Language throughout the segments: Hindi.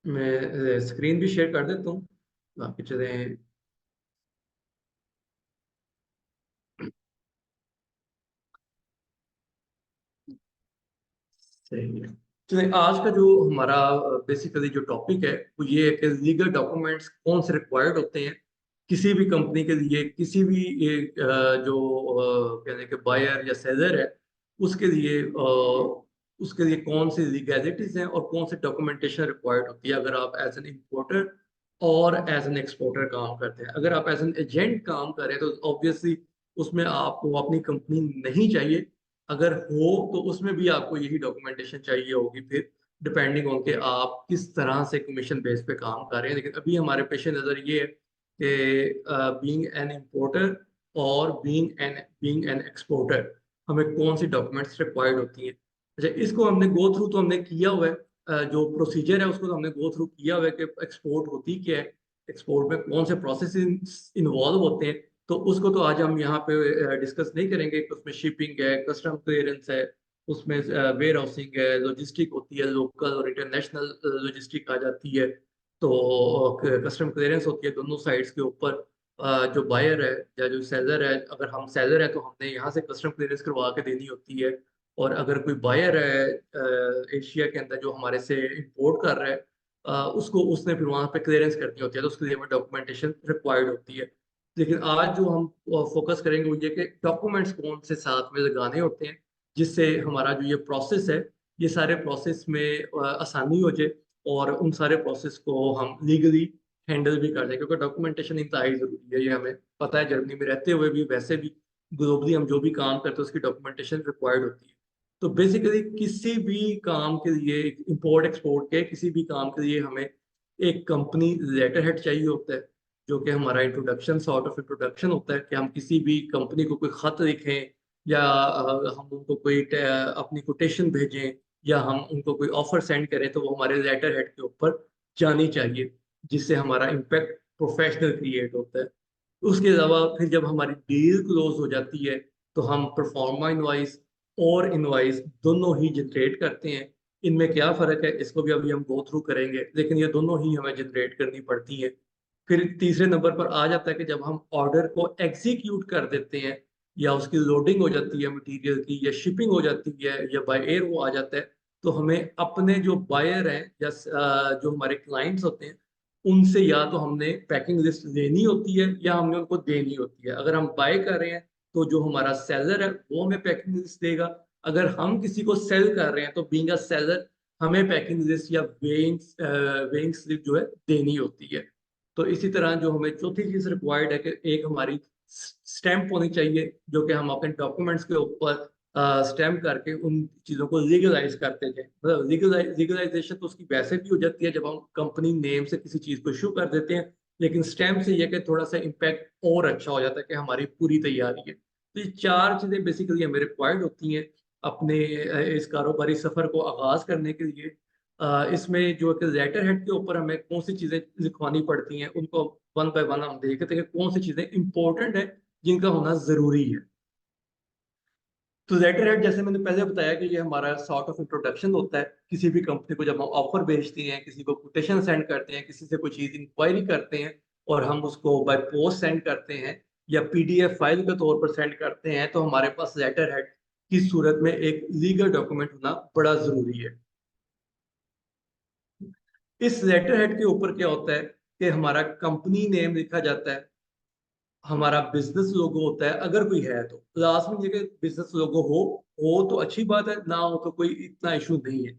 मैं स्क्रीन भी शेयर कर देता हूँ, बाकी चीज़ें। सही है। चलिए, आज का जो हमारा बेसिकली जो टॉपिक है वो ये है कि लीगल डॉक्यूमेंट्स कौन से रिक्वायर्ड होते हैं किसी भी कंपनी के लिए, किसी भी ये जो कहने के बायर या सेलर है उसके लिए, उसके लिए कौन सी लीगैलिटीज हैं और कौन से डॉक्यूमेंटेशन रिक्वायर्ड होती है अगर आप एज एन इंपोर्टर और एज एन एक्सपोर्टर काम करते हैं। अगर आप एज एन एजेंट काम कर रहे हैं तो ऑब्वियसली उसमें आपको अपनी कंपनी नहीं चाहिए। अगर हो तो उसमें भी आपको यही डॉक्यूमेंटेशन चाहिए होगी, फिर डिपेंडिंग ऑन के आप किस तरह से कमीशन बेस पे काम कर रहे हैं। लेकिन अभी हमारे पेश नज़र ये है कि बीइंग एन इंपोर्टर और बीइंग एन एक्सपोर्टर हमें कौन सी डॉक्यूमेंट्स रिक्वायर्ड होती हैं। अच्छा, इसको हमने गो थ्रू तो हमने किया हुआ है। जो प्रोसीजर है उसको तो हमने गो थ्रू किया हुआ है कि एक्सपोर्ट होती क्या है, एक्सपोर्ट में कौन से प्रोसेस इन्वॉल्व होते हैं। तो उसको तो आज हम यहाँ पे डिस्कस नहीं करेंगे कि उसमें शिपिंग है, कस्टम क्लियरेंस है, उसमें वेयर हाउसिंग है, लॉजिस्टिक होती है, लोकल और इंटरनेशनल लॉजिस्टिक आ जाती है। तो कस्टम क्लियरेंस होती है दोनों साइड्स के ऊपर। जो बायर है या जो सेलर है, अगर हम सेलर है तो हमने यहाँ से कस्टम क्लियरेंस करवा के देनी होती है। और अगर कोई बायर है एशिया के अंदर जो हमारे से इंपोर्ट कर रहा है, उसको उसने फिर वहाँ पे क्लियरेंस करनी होती है, तो उसके लिए हमें डॉक्यूमेंटेशन रिक्वायर्ड होती है। लेकिन आज जो हम फोकस करेंगे वो ये कि डॉक्यूमेंट्स कौन से साथ में लगाने होते हैं जिससे हमारा जो ये प्रोसेस है, ये सारे प्रोसेस में आसानी हो जाए और उन सारे प्रोसेस को हम लीगली हैंडल भी कर लें, क्योंकि डॉक्यूमेंटेशन इंतहाई जरूरी है। ये हमें पता है, जर्मनी में रहते हुए भी, वैसे भी ग्लोबली हम जो भी काम करते हैं उसकी डॉक्यूमेंटेशन रिक्वायर्ड होती है। तो बेसिकली किसी भी काम के लिए, इंपोर्ट एक्सपोर्ट के किसी भी काम के लिए हमें एक कंपनी लेटर हेड चाहिए होता है, जो कि हमारा इंट्रोडक्शन, सॉर्ट ऑफ इंट्रोडक्शन होता है कि हम किसी भी कंपनी को कोई खत लिखें या हम उनको कोई अपनी कोटेशन भेजें या हम उनको कोई ऑफर सेंड करें, तो वो हमारे लेटर हेड के ऊपर जानी चाहिए, जिससे हमारा इम्पैक्ट प्रोफेशनल क्रिएट होता है। उसके अलावा फिर जब हमारी डील क्लोज हो जाती है तो हम परफॉर्मा इनवाइस और इनवाइस दोनों ही जनरेट करते हैं। इनमें क्या फ़र्क है इसको भी अभी हम गो थ्रू करेंगे, लेकिन ये दोनों ही हमें जनरेट करनी पड़ती हैं। फिर तीसरे नंबर पर आ जाता है कि जब हम ऑर्डर को एग्जीक्यूट कर देते हैं या उसकी लोडिंग हो जाती है मटेरियल की, या शिपिंग हो जाती है, या बाय एयर वो आ जाता है, तो हमें अपने जो बायर हैं या जो हमारे क्लाइंट्स होते हैं उनसे या तो हमने पैकिंग लिस्ट लेनी होती है या हमने उनको देनी होती है। अगर हम बाय कर रहे हैं तो जो हमारा सेलर है वो हमें पैकिंग लिस्ट देगा। अगर हम किसी को सेल कर रहे हैं तो बीइंग अ सेलर हमें पैकिंग लिस्ट या वेइंग स्लिप जो है देनी होती है। तो इसी तरह जो हमें चौथी चीज रिक्वायर्ड है कि एक हमारी स्टैंप होनी चाहिए, जो कि हम अपने डॉक्यूमेंट्स के ऊपर स्टैम्प करके उन चीज़ों को लीगलाइज करते थे। मतलब लीगलाइजेशन तो उसकी वैसे भी हो जाती है जब हम कंपनी नेम से किसी चीज़ को इशू कर देते हैं, लेकिन स्टैम्प से यह कि थोड़ा सा इम्पैक्ट और अच्छा हो जाता है कि हमारी पूरी तैयारी है। तो ये चार चीज़ें बेसिकली हमें रिक्वायर्ड होती हैं अपने इस कारोबारी सफ़र को आगाज़ करने के लिए। इसमें जो कि लेटर हेड के ऊपर हमें कौन सी चीज़ें लिखवानी पड़ती हैं उनको वन बाय वन हम देखते हैं कि कौन सी चीज़ें इंपॉर्टेंट है जिनका होना ज़रूरी है। तो लेटर हेड जैसे मैंने पहले बताया कि ये हमारा सॉर्ट ऑफ इंट्रोडक्शन होता है किसी भी कंपनी को। जब हम ऑफर भेजते हैं, किसी को कोटेशन सेंड करते हैं, किसी से कोई चीज़ इंक्वायरी करते हैं और हम उसको बाय पोस्ट सेंड करते हैं या पीडीएफ फाइल के तौर पर सेंड करते हैं, तो हमारे पास लेटर हेड की सूरत में एक लीगल डॉक्यूमेंट होना बड़ा ज़रूरी है। इस लेटर हेड के ऊपर क्या होता है कि हमारा कंपनी नेम लिखा जाता है, हमारा बिजनेस लोगो होता है अगर कोई है तो। लास्ट में ये बिजनेस लोगो हो तो अच्छी बात है, ना हो तो कोई इतना इशू नहीं है।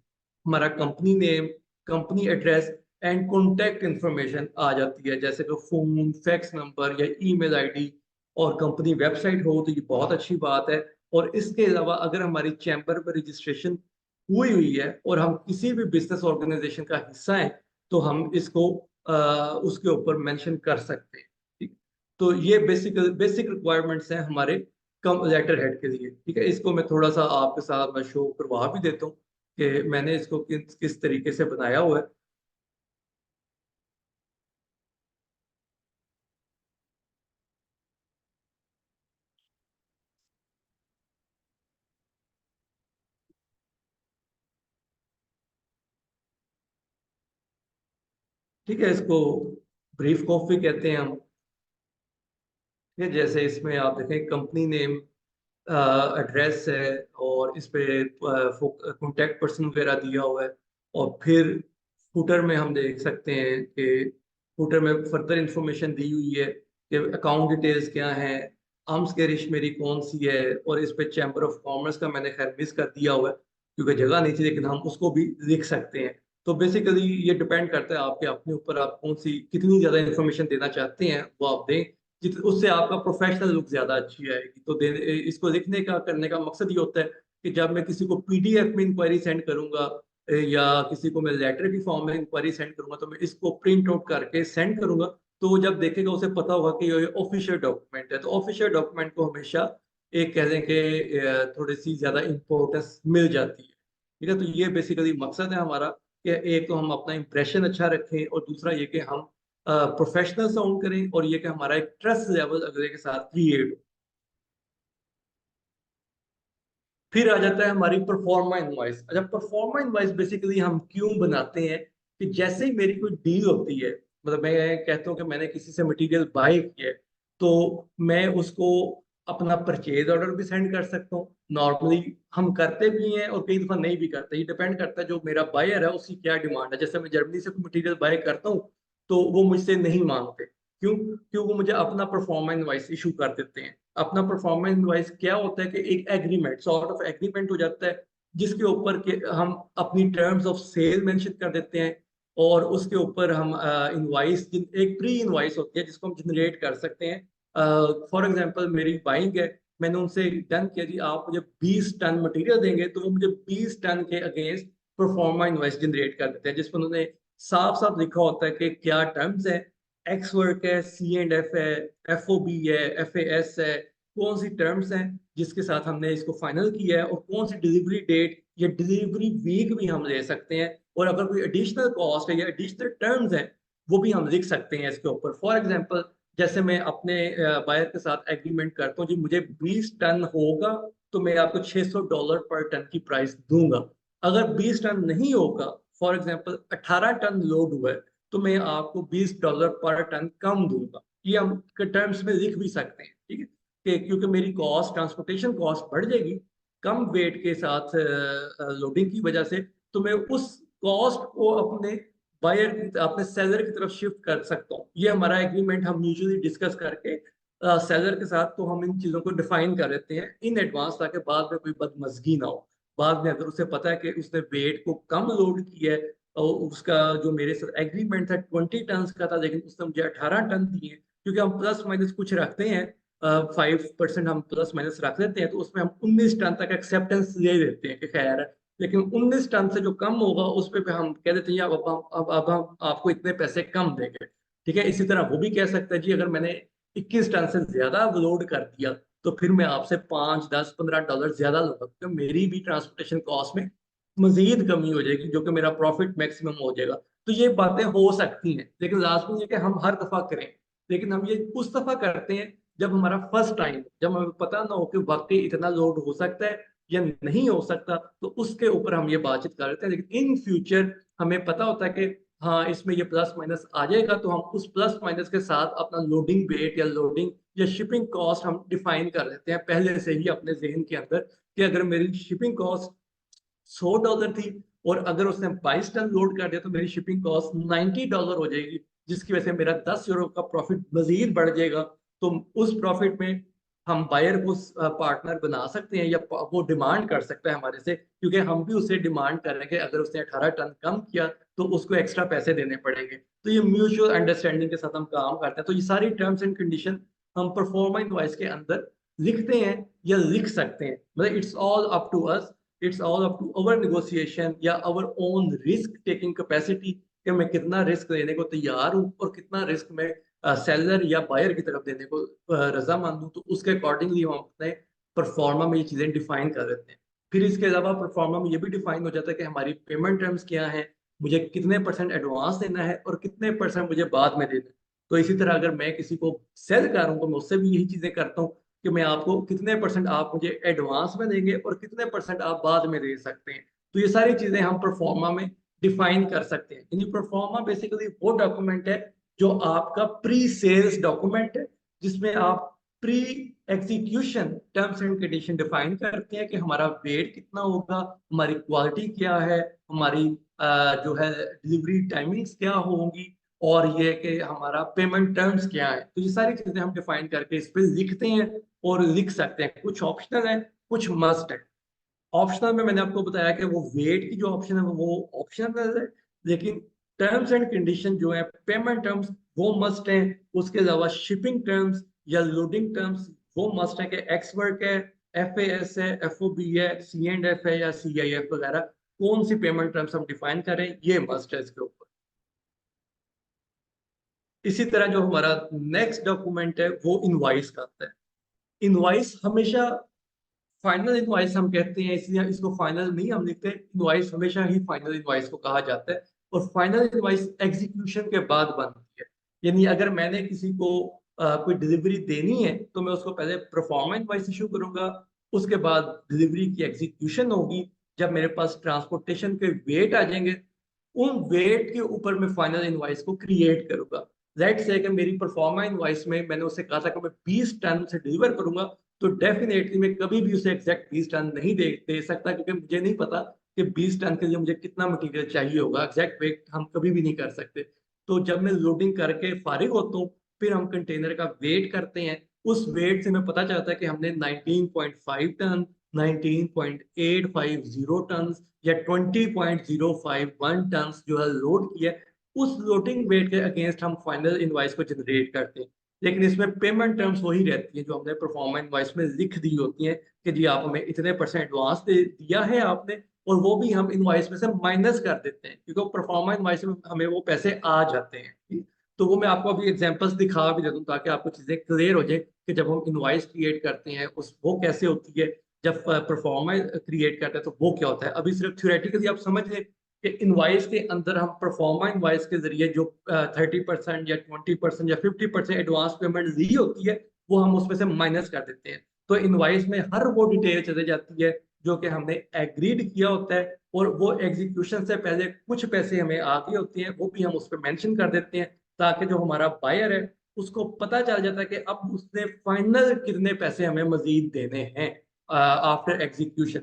हमारा company name, company address and contact information आ जाती है, जैसे कि फोन, फैक्स नंबर या ईमेल आईडी। और कंपनी वेबसाइट हो तो ये बहुत अच्छी बात है। और इसके अलावा अगर हमारी चैम्बर पर रजिस्ट्रेशन हुई हुई है और हम किसी भी बिजनेस ऑर्गेनाइजेशन का हिस्सा है तो हम इसको उसके ऊपर मेंशन कर सकते हैं। ठीक। तो ये बेसिक रिक्वायरमेंट्स हैं हमारे कम लेटर हेड के लिए। ठीक है, इसको मैं थोड़ा सा आपके साथ मैं शो करवा भी देता हूँ कि मैंने इसको किस किस तरीके से बनाया हुआ है। ठीक है, इसको ब्रीफ कॉफी कहते हैं हम। ठीक है, जैसे इसमें आप देखें कंपनी नेम, एड्रेस है, और इस पे कॉन्टेक्ट पर्सन वगैरह दिया हुआ है। और फिर फुटर में हम देख सकते हैं कि फुटर में फर्दर इंफॉर्मेशन दी हुई है कि अकाउंट डिटेल्स क्या हैं, आर्म्स के रिश मेरी कौन सी है, और इस पे चैम्बर ऑफ कॉमर्स का मैंने खैर मिस कर दिया हुआ है क्योंकि जगह नहीं थी, लेकिन हम उसको भी लिख सकते हैं। तो बेसिकली ये डिपेंड करता है आपके अपने ऊपर, आप कौन सी कितनी ज्यादा इंफॉर्मेशन देना चाहते हैं वो आप दें, उससे आपका प्रोफेशनल लुक ज्यादा अच्छी आएगी। तो इसको लिखने का करने का मकसद ये होता है कि जब मैं किसी को पीडीएफ में इंक्वायरी सेंड करूंगा, या किसी को मैं लेटर की फॉर्म में इंक्वायरी सेंड करूंगा, तो मैं इसको प्रिंट आउट करके सेंड करूंगा। तो वो जब देखेगा उसे पता होगा कि ये ऑफिशियल डॉक्यूमेंट है। तो ऑफिशियल डॉक्यूमेंट को हमेशा एक कह दें कि थोड़ी सी ज्यादा इंपॉर्टेंस मिल जाती है। ठीक है, तो ये बेसिकली मकसद है हमारा कि एक तो हम अपना इंप्रेशन अच्छा रखें, और दूसरा ये कि हम प्रोफेशनल साउंड करें, और ये कि हमारा एक ट्रस्ट लेवल अगले के साथ क्रिएट हो। फिर आ जाता है हमारी परफॉर्मा इनवॉइस। अच्छा, परफॉर्मा इनवॉइस बेसिकली हम क्यों बनाते हैं कि जैसे ही मेरी कोई डील होती है, मतलब मैं कहता हूँ कि मैंने किसी से मटेरियल बाय किया है, तो मैं उसको अपना परचेज ऑर्डर भी सेंड कर सकता हूँ। नॉर्मली हम करते भी हैं और कई दफा नहीं भी करते, ये डिपेंड करता है जो मेरा बायर है उसकी क्या डिमांड है। जैसे मैं जर्मनी से कोई मटेरियल बाय करता हूँ तो वो मुझसे नहीं मांगते। क्यों? क्यों? वो मुझे अपना परफॉर्मा इनवॉइस इशू कर देते हैं। अपना परफॉर्मेंस वाइज क्या होता है कि एक एग्रीमेंट, सॉर्ट ऑफ एग्रीमेंट हो जाता है, जिसके ऊपर के हम अपनी टर्म्स ऑफ सेल मेंशन कर देते हैं, और उसके ऊपर हम इनवाइस, एक प्री इनवाइस होती है जिसको हम जनरेट कर सकते हैं। फॉर एग्जांपल मेरी बाइंग है, मैंने उनसे डन किया जी आप मुझे 20 टन मटेरियल देंगे, तो वो मुझे 20 टन के अगेंस्ट परफॉर्मा इनवाइस जनरेट कर देते हैं, जिसमें उन्होंने साफ साफ लिखा होता है कि क्या टर्म्स है, एक्स वर्क है, सी एंड एफ है, एफ ओ बी है, एफ ए एस है, कौन सी टर्म्स हैं जिसके साथ हमने इसको फाइनल किया है, और कौन सी डिलीवरी डेट या डिलीवरी वीक भी हम ले सकते हैं, और अगर कोई एडिशनल कॉस्ट है या एडिशनल टर्म्स हैं वो भी हम लिख सकते हैं इसके ऊपर। फॉर एग्जांपल, जैसे मैं अपने बायर के साथ एग्रीमेंट करता हूँ जी मुझे 20 टन होगा तो मैं आपको $600 पर टन की प्राइस दूंगा। अगर 20 टन नहीं होगा, फॉर एग्जांपल 18 टन लोड हुआ है, तो मैं आपको $20 पर टन कम दूंगा। ये हम टर्म्स में लिख भी सकते हैं। ठीक है, क्योंकि मेरी कॉस्ट, ट्रांसपोर्टेशन कॉस्ट बढ़ जाएगी कम वेट के साथ लोडिंग की वजह से, तो मैं उस कॉस्ट को अपने बायर की, अपने सेलर की तरफ शिफ्ट कर सकता हूँ। ये हमारा एग्रीमेंट हम म्यूचुअली डिस्कस करके सेलर के साथ, तो हम इन चीजों को डिफाइन कर देते हैं इन एडवांस, ताकि बाद में कोई बदमजगी ना हो। बाद में अगर उसे पता है कि उसने वेट को कम लोड किया है, और उसका जो मेरे साथ एग्रीमेंट था 20 टन का था, लेकिन उसने मुझे 18 टन दिए, क्योंकि हम प्लस माइनस कुछ रखते हैं, 5% हम प्लस माइनस रख लेते हैं, तो उसमें हम 19 टन तक एक्सेप्टेंस ले लेते हैं कि खैर है। लेकिन 19 टन से जो कम होगा उस पे हम कह देते हैं अब हम आपको इतने पैसे कम देंगे। ठीक है, इसी तरह वो भी कह सकता है जी अगर मैंने 21 टन से ज्यादा लोड कर दिया तो फिर मैं आपसे 5, 10, 15 डॉलर ज्यादा लूंगा, क्योंकि मेरी भी ट्रांसपोर्टेशन कॉस्ट में मजीद कमी हो जाएगी, जो कि मेरा प्रॉफिट मैक्सिमम हो जाएगा। तो ये बातें हो सकती हैं, लेकिन लाजमी ये कि हम हर दफा करें। लेकिन हम ये उस दफा करते हैं जब हमारा फर्स्ट टाइम, जब हमें पता ना हो कि वाकई इतना लोड हो सकता है या नहीं हो सकता, तो उसके ऊपर हम ये बातचीत कर लेते हैं। लेकिन इन फ्यूचर हमें पता होता है कि हाँ इसमें ये प्लस माइनस आ जाएगा, तो हम उस प्लस माइनस के साथ अपना लोडिंग वेट या लोडिंग या शिपिंग कॉस्ट हम डिफाइन कर लेते हैं पहले से ही अपने जहन के अंदर, कि अगर मेरी शिपिंग कॉस्ट $100 थी, और अगर उसने 22 टन लोड कर दिया तो मेरी शिपिंग कॉस्ट $90 हो जाएगी, जिसकी वजह से मेरा €10 का प्रॉफिट मजीद बढ़ जाएगा। तो उस प्रॉफिट में हम बायर को पार्टनर बना सकते हैं, या वो डिमांड कर सकता है हमारे से, क्योंकि हम भी उससे डिमांड कर रहे हैं कि अगर उसने 18 टन कम किया तो उसको एक्स्ट्रा पैसे देने पड़ेंगे। तो ये म्यूचुअल अंडरस्टैंडिंग के साथ हम काम करते हैं। तो ये सारी टर्म्स एंड कंडीशन हम परफॉर्मा इनवॉइस के अंदर लिखते हैं या लिख सकते हैं। मतलब it's all up to us, it's all up to our negotiation या our own risk taking capacity, कि मैं कितना रिस्क लेने को तैयार हूँ और कितना रिस्क मैं सेलर या बायर की तरफ देने को रजामंद हूँ। तो उसके अकॉर्डिंगली हम अपने परफॉर्मा में ये चीजें डिफाइन कर देते हैं। फिर इसके अलावा परफॉर्मा में ये भी डिफाइन हो जाता है कि हमारी पेमेंट टर्म्स क्या है, मुझे कितने परसेंट एडवांस देना है और कितने परसेंट मुझे बाद में देना है। तो इसी तरह अगर मैं किसी को सेल कर रहा हूँ तो मैं उससे भी यही चीजें करता हूँ कि मैं आपको कितने परसेंट आप मुझे एडवांस में देंगे और कितने परसेंट आप बाद में दे सकते हैं। तो ये सारी चीजें हम परफॉर्मा में डिफाइन कर सकते हैं। यानी प्रोफार्मा बेसिकली वो डॉक्यूमेंट है जो आपका प्री सेल्स डॉक्यूमेंट है, जिसमें आप pre execution terms and condition define करते हैं कि हमारा वेट कितना होगा, हमारी क्वालिटी क्या है, हमारी जो है डिलीवरी टाइमिंग्स क्या होंगी, और ये कि हमारा पेमेंट टर्म्स क्या है। तो ये सारी चीजें हम डिफाइन करके इस पे लिखते हैं और लिख सकते हैं। कुछ ऑप्शनल है, कुछ मस्ट है। ऑप्शनल में मैंने आपको बताया कि वो वेट की जो ऑप्शन है वो ऑप्शनल है, लेकिन टर्म्स एंड कंडीशन जो है, पेमेंट टर्म्स, वो मस्ट है। उसके अलावा शिपिंग टर्म्स या लोडिंग टर्म्स वो मस्ट है कि एक्स वर्क है, एफ एस है, एफ ओ बी है, सी एंड एफ है या सी आई एफ वगैरह, कौन सी पेमेंट टर्म्स हम डिफाइन करें, ये मस्ट है इसके ऊपर। इसी तरह जो हमारा नेक्स्ट डॉक्यूमेंट है वो इनवॉइस का आता है। इनवॉइस हमेशा फाइनल इनवॉइस हम कहते हैं, इसलिए इसको फाइनल नहीं हम लिखते। इनवॉइस हमेशा ही फाइनल इनवॉइस को कहा जाता है, और फाइनल इनवॉइस एग्जीक्यूशन के बाद बनती है। यानी अगर मैंने किसी को कोई डिलीवरी देनी है तो मैं उसको पहले प्रोफार्मा इनवॉइस इशू करूंगा, उसके बाद डिलीवरी की एग्जीक्यूशन होगी। जब मेरे पास ट्रांसपोर्टेशन के वेट आ जाएंगे, उन वेट के ऊपर मैं फाइनल इनवॉइस को क्रिएट करूंगा। लेट्स से कि मेरी परफॉर्मा इनवॉइस में मैंने उसे कहा था कि मैं 20 टन से डिलीवर करूंगा, तो डेफिनेटली मैं कभी भी उसे एग्जैक्ट 20 टन नहीं दे सकता, क्योंकि मुझे नहीं पता कि 20 टन के लिए मुझे कितना मटेरियल चाहिए होगा। एग्जैक्ट वेट हम कभी भी नहीं कर सकते। तो जब मैं लोडिंग करके फारिग होता हूँ, फिर हम कंटेनर का वेट करते हैं। उस वेट से हमें पता चलता है कि हमने 19.5 टन, 19.850 टन या 20.051 टन जो है लोड किया। उस लोडिंग वेट के अगेंस्ट हम फाइनल इनवॉइस को जनरेट करते हैं। लेकिन इसमें पेमेंट टर्म्स वही रहती है जो हमने परफॉर्मा इनवॉइस में लिख दी होती हैं, कि जी आप हमें इतने परसेंट एडवांस दे दिया है आपने, और वो भी हम इनवॉइस में से माइनस कर देते हैं, क्योंकि परफॉर्मा इनवॉइस में हमें वो पैसे आ जाते हैं। तो वो मैं आपको अभी एग्जांपल्स दिखा भी देता हूँ, ताकि आपको चीजें क्लियर हो जाए कि जब हम इनवॉइस क्रिएट करते हैं उस वो कैसे होती है, जब परफॉर्मा क्रिएट करते हैं तो वो क्या होता है। अभी सिर्फ थ्योरेटिकली आप समझ लें कि इनवॉइस के अंदर हम परफॉर्मा इनवॉइस के जरिए जो 30% या 20% या 50% एडवांस पेमेंट ली होती है, वो हम उसमें से माइनस कर देते हैं। तो इनवॉइस में हर वो डिटेल चली जाती है जो कि हमने एग्रीड किया होता है, और वो एग्जीक्यूशन से पहले कुछ पैसे हमें आगे होते हैं, वो भी हम उस पर मेंशन कर देते हैं, ताकि जो हमारा बायर है उसको पता चल जाता है कि अब उसने फाइनल कितने पैसे हमें मजीद देने हैं आफ्टर एग्जीक्यूशन।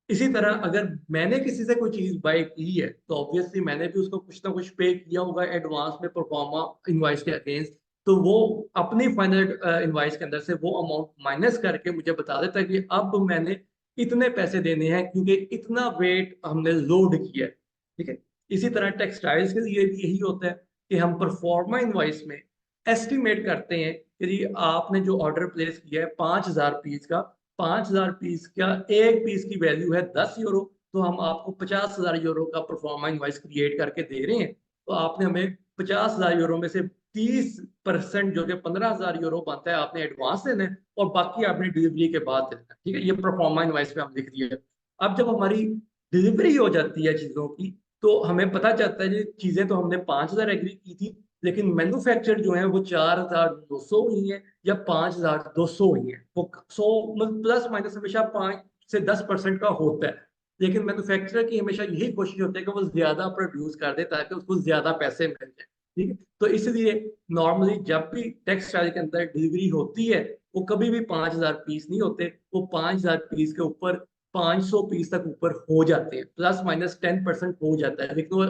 इसी तरह अगर मैंने किसी से कोई चीज बाय की है, तो ऑब्वियसली मैंने भी उसको कुछ ना कुछ पे किया होगा एडवांस में परफॉर्मा इनवॉइस के अगेंस्ट। तो वो अपनी फाइनल इनवॉइस के अंदर से वो अमाउंट माइनस करके मुझे बता देता है कि अब मैंने इतने पैसे देने हैं, क्योंकि इतना वेट हमने लोड किया है। ठीक है। इसी तरह टेक्सटाइल्स के लिए भी यही होता है कि हम परफॉर्मा इनवॉइस में एस्टिमेट करते हैं कि जी आपने जो ऑर्डर प्लेस किया है 5,000 पीस का, 5,000 पीस का एक पीस की वैल्यू है 10 यूरो, तो हम आपको 50,000 यूरो का परफॉर्मा इनवॉइस क्रिएट करके दे रहे हैं। तो आपने हमें 50,000 यूरो में से 30% जो कि 15,000 यूरो बनता है आपने एडवांस देना है, और बाकी आपने डिलीवरी के बाद देना है। ठीक है, ये प्रोफार्मा इनवॉइस पे हम लिख दिए। अब जब हमारी डिलीवरी हो जाती है चीजों की, तो हमें पता चलता है जी चीजें तो हमने 5,000 एग्री की थी, लेकिन मैन्युफैक्चर जो है वो 4,200 हुई है या 5,200 हुई है। वो 100 मतलब प्लस माइनस हमेशा 5 से 10% का होता है। लेकिन मैन्युफैक्चरर की हमेशा यही कोशिश होती है कि वो ज्यादा प्रोड्यूस कर दे ताकि उसको ज्यादा पैसे मिल जाए। ठीक है। तो इसलिए नॉर्मली जब भी टेक्सटाइल के अंदर डिलीवरी होती है, वो कभी भी 5,000 पीस नहीं होते, वो 5,000 पीस के ऊपर 500 पीस तक ऊपर हो जाते हैं, प्लस माइनस 10% हो जाता है, लेकिन वो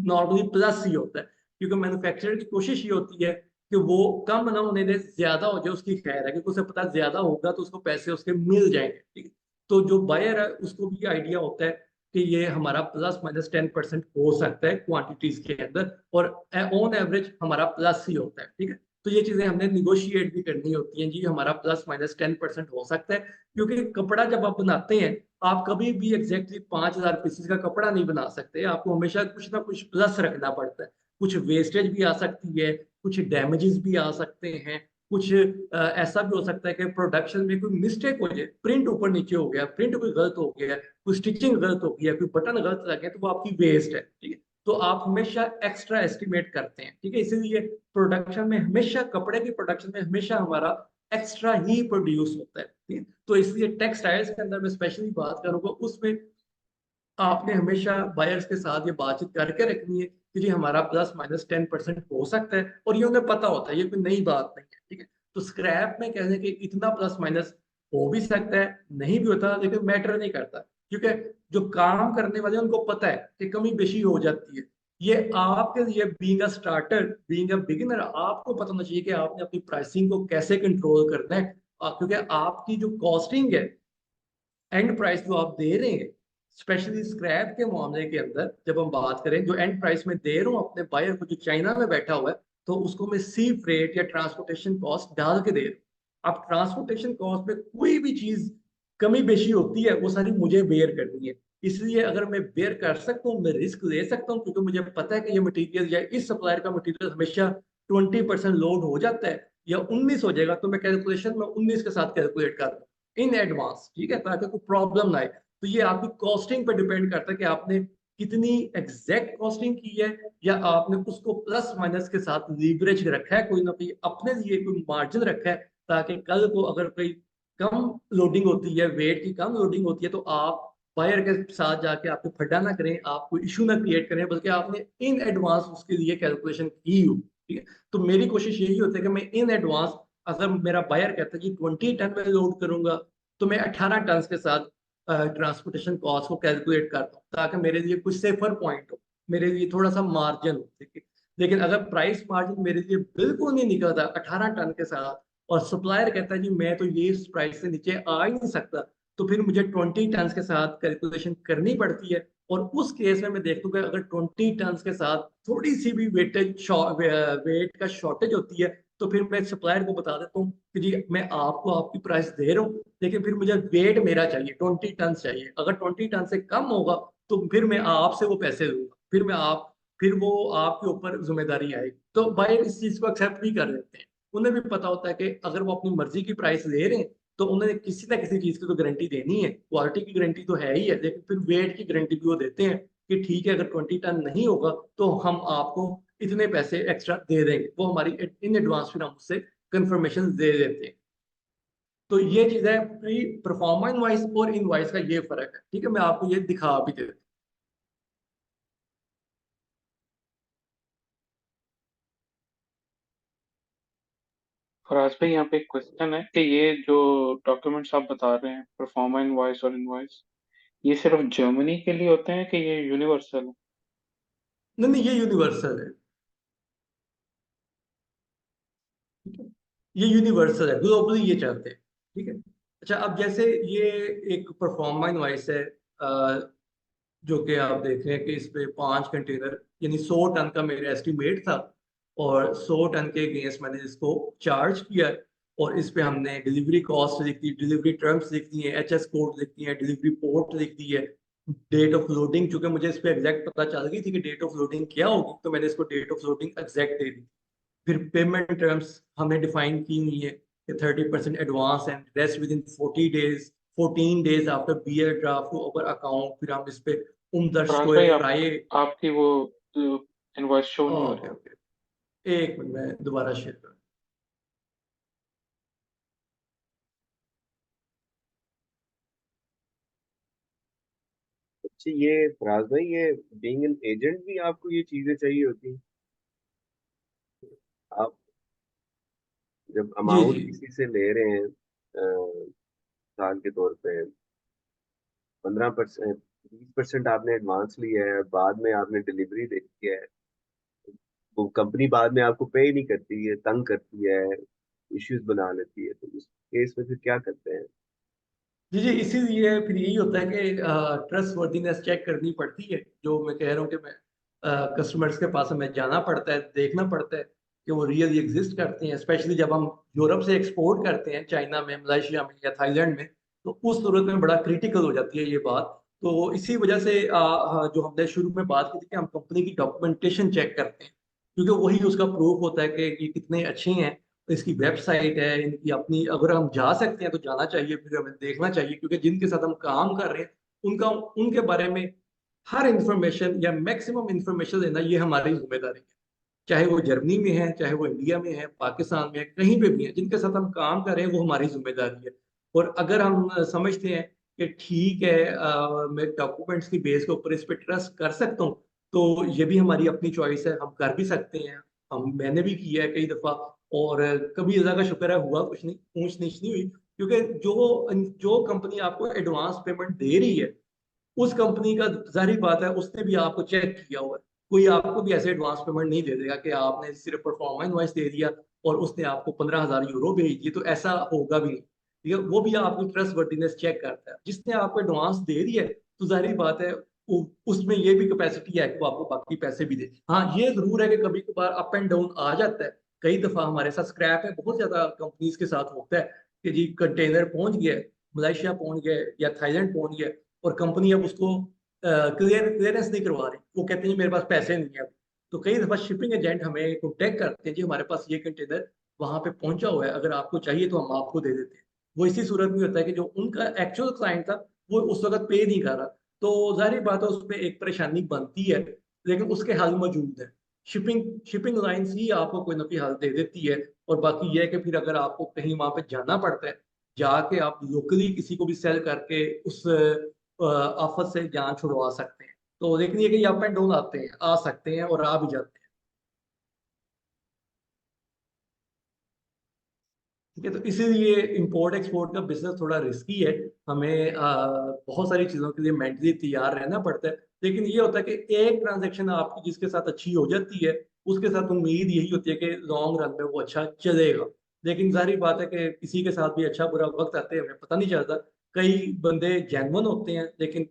नॉर्मली प्लस ही होता है, क्योंकि मैन्युफैक्चरर की कोशिश ये होती है कि वो कम ना होने दे, ज्यादा हो जाए उसकी खैर है, क्योंकि उसे पता ज्यादा होगा तो उसको पैसे उसके मिल जाएंगे। ठीक है। तो जो बायर है उसको भी आइडिया होता है कि ये हमारा प्लस माइनस 10% हो सकता है क्वांटिटीज के अंदर, और ऑन एवरेज हमारा प्लस ही होता है। ठीक है। तो ये चीजें हमने निगोशिएट भी करनी होती हैं जी, हमारा प्लस माइनस 10% हो सकता है, क्योंकि कपड़ा जब आप बनाते हैं, आप कभी भी एग्जैक्टली 5,000 पीसेस का कपड़ा नहीं बना सकते। आपको हमेशा कुछ ना कुछ प्लस रखना पड़ता है। कुछ वेस्टेज भी आ सकती है, कुछ डैमेजेस भी आ सकते हैं, कुछ ऐसा भी हो सकता है कि प्रोडक्शन में कोई मिस्टेक हो जाए, प्रिंट ऊपर नीचे हो गया, प्रिंट कोई गलत हो गया, कोई स्टिचिंग गलत हो गया, कोई बटन गलत लग गया, तो वो आपकी वेस्ट है। ठीक है। तो आप हमेशा एक्स्ट्रा एस्टिमेट करते हैं। ठीक है। इसीलिए प्रोडक्शन में हमेशा, कपड़े की प्रोडक्शन में हमेशा हमारा एक्स्ट्रा ही प्रोड्यूस होता है। ठीक है। तो इसलिए टेक्सटाइल्स के अंदर मैं स्पेशली बात करूंगा उसमें आपने हमेशा बायर्स के साथ ये बातचीत करके रखनी है कि जी हमारा ±10% हो सकता है, और ये उन्हें पता होता है, ये कोई नई बात नहीं है, ठीक है। तो स्क्रैप में कहने कि इतना प्लस माइनस हो भी सकता है, नहीं भी होता, लेकिन मैटर नहीं करता, क्योंकि जो काम करने वाले हैं उनको पता है कि कमी बेशी हो जाती है। ये आपके लिए being a starter, being a beginner, आपको पता होना चाहिए कि आपने अपनी प्राइसिंग को कैसे कंट्रोल करना है। क्योंकि आपकी जो कॉस्टिंग है, एंड प्राइस जो आप दे रहे हैं, स्पेशली स्क्रैप के मामले के अंदर जब हम बात करें, जो एंड प्राइस में दे रहा हूँ अपने बायर को जो चाइना में बैठा हुआ है, तो उसको मैं सी फ्रेट या ट्रांसपोर्टेशन कॉस्ट डाल के दे रहा हूँ। अब ट्रांसपोर्टेशन कॉस्ट में कोई भी चीज कमी बेशी होती है, वो सारी मुझे बेयर करनी है। इसलिए अगर मैं बेयर कर सकता हूँ, मैं रिस्क ले सकता हूँ, क्योंकि मुझे पता है कि ये मटेरियल या इस सप्लायर का मटेरियल हमेशा 20% लोड हो जाता है या 19 हो जाएगा, तो मैं कैलकुलेशन में 19 के साथ कैलकुलेट कर दूँ इन एडवांस, ठीक है, ताकि कोई प्रॉब्लम ना आए। तो ये आपकी कॉस्टिंग पर डिपेंड करता है कि आपने कितनी एग्जैक्ट कॉस्टिंग की है, या आपने उसको प्लस माइनस के साथ लीवरेज रखा है, कोई ना कोई अपने लिए कोई मार्जिन रखा है, ताकि कल को अगर कोई कम लोडिंग होती है, वेट की कम लोडिंग होती है, तो आप बायर के साथ जाके आपको फड्डा ना करें, आप कोई इशू ना क्रिएट करें, बल्कि आपने इन एडवांस उसके लिए कैलकुलेशन की हो, ठीक है। तो मेरी कोशिश यही होती है कि मैं इन एडवांस, अगर मेरा बायर कहता है कि 20 टन में लोड करूंगा, तो मैं 18 टन के साथ ट्रांसपोर्टेशन कॉस्ट को कैलकुलेट करता हूँ, ताकि मेरे लिए कुछ सेफर पॉइंट हो, मेरे लिए थोड़ा सा मार्जिन हो, ठीक है। लेकिन अगर प्राइस मार्जिन मेरे लिए बिल्कुल नहीं निकलता 18 टन के साथ, और सप्लायर कहता है जी मैं तो ये इस प्राइस से नीचे आ ही नहीं सकता, तो फिर मुझे 20 टन के साथ कैलकुलेशन करनी पड़ती है। और उस केस में मैं देखता हूँ कि अगर 20 टन के साथ थोड़ी सी भी वेट का शॉर्टेज होती है, तो फिर मैं सप्लायर को बता देता हूँ कि जी मैं आपको आपकी प्राइस दे रहा हूँ, लेकिन फिर मुझे वेट मेरा चाहिए, 20 टन चाहिए। अगर 20 टन से कम होगा, तो फिर मैं आपसे वो पैसे लूंगा, फिर वो आपके ऊपर जिम्मेदारी आएगी। तो बायर इस चीज को एक्सेप्ट भी कर लेते हैं। उन्हें भी पता होता है कि अगर वो अपनी मर्जी की प्राइस ले रहे हैं, तो उन्हें किसी ना किसी चीज की तो गारंटी देनी है, क्वालिटी की गारंटी तो है ही है, लेकिन फिर वेट की गारंटी भी वो देते हैं कि ठीक है, अगर 20 टन नहीं होगा, तो हम आपको इतने पैसे एक्स्ट्रा दे देंगे। वो हमारी इन एडवांस फिर हम उससे कंफर्मेशन दे देते हैं। तो ये चीज है, प्री परफॉर्मा इनवाइस और इनवाइस का ये फर्क है, ठीक है। मैं आपको ये दिखा भी देता फराज भाई, यहाँ पे एक क्वेश्चन है कि ये जो डॉक्यूमेंट्स आप बता रहे हैं, परफॉर्मा इनवॉइस और इनवॉइस, ये सिर्फ जर्मनी के लिए होते हैं कि ये यूनिवर्सल है? नहीं नहीं, ये यूनिवर्सल है, ठीक है। ये यूनिवर्सल है, ग्लोबली ये चलते हैं, ठीक है। अच्छा, अब जैसे ये एक परफॉर्मा इनवाइस है, जो कि आप देख रहे हैं कि इस पे 5 कंटेनर यानी 100 टन का मेरा एस्टिमेट था, और 100 टन के अगेंस्ट मैंने इसको चार्ज किया है। और इस पे हमने डिलीवरी कॉस्ट लिख दी, डिलीवरी टर्म्स लिख दी है, HS कोड लिख दिए हैं, डिलीवरी पोर्ट लिख दी है, डेट ऑफ लोडिंग, चूंकि मुझे इस पे एग्जैक्ट पता चल गई थी कि डेट ऑफ लोडिंग क्या होगी, तो मैंने इसको डेट ऑफ लोडिंग एग्जैक्ट दे दी। फिर पेमेंट टर्म्स हमने डिफाइन की हुई है कि 30% advance and rest within 40 days, 14 days after bear draft to our account. फिर हम इस पे उमदर्ज फराज को भाई, फ्राई। आपकी वो इनवॉइस शो नहीं हो ओके रही। ओके, एक मिनट में दोबारा शेयर कर। अच्छा, ये फराज भाई, ये बीइंग एन एजेंट भी आपको ये चीजें चाहिए होती हैं? आप जब जी जी। अमाउंट किसी से ले रहे हैं, साल के तौर पे 15%, 20% आपने एडवांस लिया है, बाद में आपने डिलीवरी दे दी है, वो कंपनी बाद में आपको पे ही नहीं करती है, तंग करती है, इश्यूज बना लेती है, तो उस केस में फिर क्या करते हैं? जी जी, इसीलिए फिर यही होता है कि ट्रस्ट वर्दीनेस चेक करनी पड़ती है। जो मैं कह रहा हूँ कि मैं कस्टमर्स के पास हमें जाना पड़ता है, देखना पड़ता है कि वो रियली एग्जिस्ट करते हैं, स्पेशली जब हम यूरोप से एक्सपोर्ट करते हैं चाइना में, मलेशिया में या थाईलैंड में, तो उस सूरत में बड़ा क्रिटिकल हो जाती है ये बात। तो इसी वजह से जो हमने शुरू में बात की थी कि हम कंपनी की डॉक्यूमेंटेशन चेक करते हैं, क्योंकि वही उसका प्रूफ होता है कि ये कितने अच्छे हैं। तो इसकी वेबसाइट है, इनकी अपनी, अगर हम जा सकते हैं तो जाना चाहिए, फिर हमें देखना चाहिए, क्योंकि जिनके साथ हम काम कर रहे हैं उनका, उनके बारे में हर इंफॉर्मेशन या मैक्सिमम इंफॉर्मेशन देना ये हमारी जिम्मेदारी है। चाहे वो जर्मनी में है, चाहे वो इंडिया में है, पाकिस्तान में है, कहीं पे भी है, जिनके साथ हम काम कर रहे हैं वो हमारी जिम्मेदारी है। और अगर हम समझते हैं कि ठीक है मैं डॉक्यूमेंट्स की बेस के ऊपर इस पे ट्रस्ट कर सकता हूँ, तो ये भी हमारी अपनी चॉइस है, हम कर भी सकते हैं। मैंने भी किया है कई दफा, और कभी अल्लाह का शुक्र है हुआ कुछ नहीं, ऊंच नीच नहीं हुई, क्योंकि जो जो कंपनी आपको एडवांस पेमेंट दे रही है उस कंपनी का जाहिर बात है उसने भी आपको चेक किया हुआ है। कोई आपको भी ऐसे एडवांस पेमेंट नहीं दे देगा कि आपने सिर्फ परफॉर्मेंस इनवॉइस दे दिया और उसने आपको 15,000 यूरो भेज दिए, तो ऐसा होगा भी नहीं। ठीक है, वो भी आपकी ट्रस्ट वर्दीनेस चेक करता है। जिसने आपको एडवांस दे दिया है तो जाहिर बात है उसमें ये भी कैपेसिटी है कि वो आपको बाकी पैसे भी दे। हाँ, ये जरूर है कि कभी कभार अप एंड डाउन आ जाता है। कई दफा हमारे साथ स्क्रैप है, बहुत ज्यादा कंपनीज के साथ होता है कि जी कंटेनर पहुंच गया, मलेशिया पहुंच गया या थाईलैंड पहुंच गया, और कंपनी अब उसको क्लियरेंस नहीं करवा रही, वो कहते हैं मेरे पास पैसे नहीं है अब। तो कई दफा शिपिंग एजेंट हमें कॉन्टेक्ट करते हैं, जी हमारे पास ये कंटेनर वहां पे पहुंचा हुआ है, अगर आपको चाहिए तो हम आपको दे देते हैं। वो इसी सूरत में होता है कि जो उनका एक्चुअल क्लाइंट था वो उस वक्त पे नहीं कर रहा, तो जाहिर बात है उसमें एक परेशानी बनती है, लेकिन उसके हल मौजूद है। शिपिंग शिपिंग लाइन्स ही आपको कोई ना कोई हल दे देती है। और बाकी ये है कि फिर अगर आपको कहीं वहां पे जाना पड़ता है, जाके आप लोकली किसी को भी सेल करके उस आफत से जान छुड़वा सकते हैं। तो लेकिन ये कि अप एंड डाउन आते हैं, आ सकते हैं और आ भी जाते हैं। ठीक है, तो इसीलिए इंपोर्ट एक्सपोर्ट का बिजनेस थोड़ा रिस्की है। हमें बहुत सारी चीज़ों के लिए मेंटली तैयार रहना पड़ता है। लेकिन ये होता है कि एक ट्रांजैक्शन आपकी जिसके साथ अच्छी हो जाती है, उसके साथ उम्मीद यही होती है कि लॉन्ग रन में वो अच्छा चलेगा। लेकिन जाहिर बात है कि किसी के साथ भी अच्छा बुरा वक्त आते हैं, हमें पता नहीं चलता। कई बंदे जेन्युइन होते हैं, लेकिन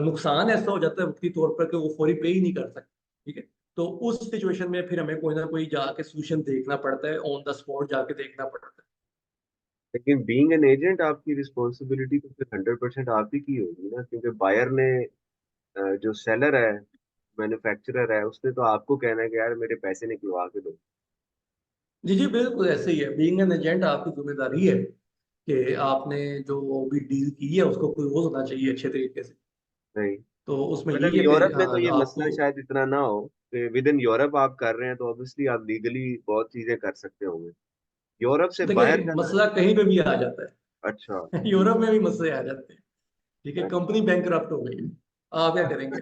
नुकसान ऐसा हो जाता है वक्ती तौर पर कि वो फौरी पे ही नहीं कर सकते। ठीक है, तो उस सिचुएशन में फिर हमें कोई ना कोई जाके सोल्यूशन देखना पड़ता है, ऑन द स्पॉट जाके देखना पड़ता है। लेकिन बीइंग एन एजेंट आपकी रिस्पॉन्सिबिलिटी तो फिर 100% आप ही की होगी ना, क्योंकि बायर ने जो सेलर है, मैन्युफैक्चरर है, उसने तो आपको कहना है कि यार मेरे पैसे निकलवा के दो। जी जी, बिल्कुल ऐसे ही है। बीइंग एन एजेंट आपकी जिम्मेदारी है कि आपने जो भी डील की है उसको क्लोज होना चाहिए अच्छे तरीके से। नहीं, तो उसमें मतलब यही है कि यूरोप में तो हाँ ये आपको, मसला शायद इतना ना हो कि विद इन यूरोप आप कर रहे हैं तो ऑब्वियसली आप लीगली बहुत चीजें कर सकते होंगे। यूरोप से बाहर देखिए जाना। मसला कहीं पे भी आ जाता अच्छा। है यूरोप में भी मसले आ जाते हैं। ठीक है, अच्छा। कंपनी बैंकरप्ट हो गई, आप क्या करेंगे?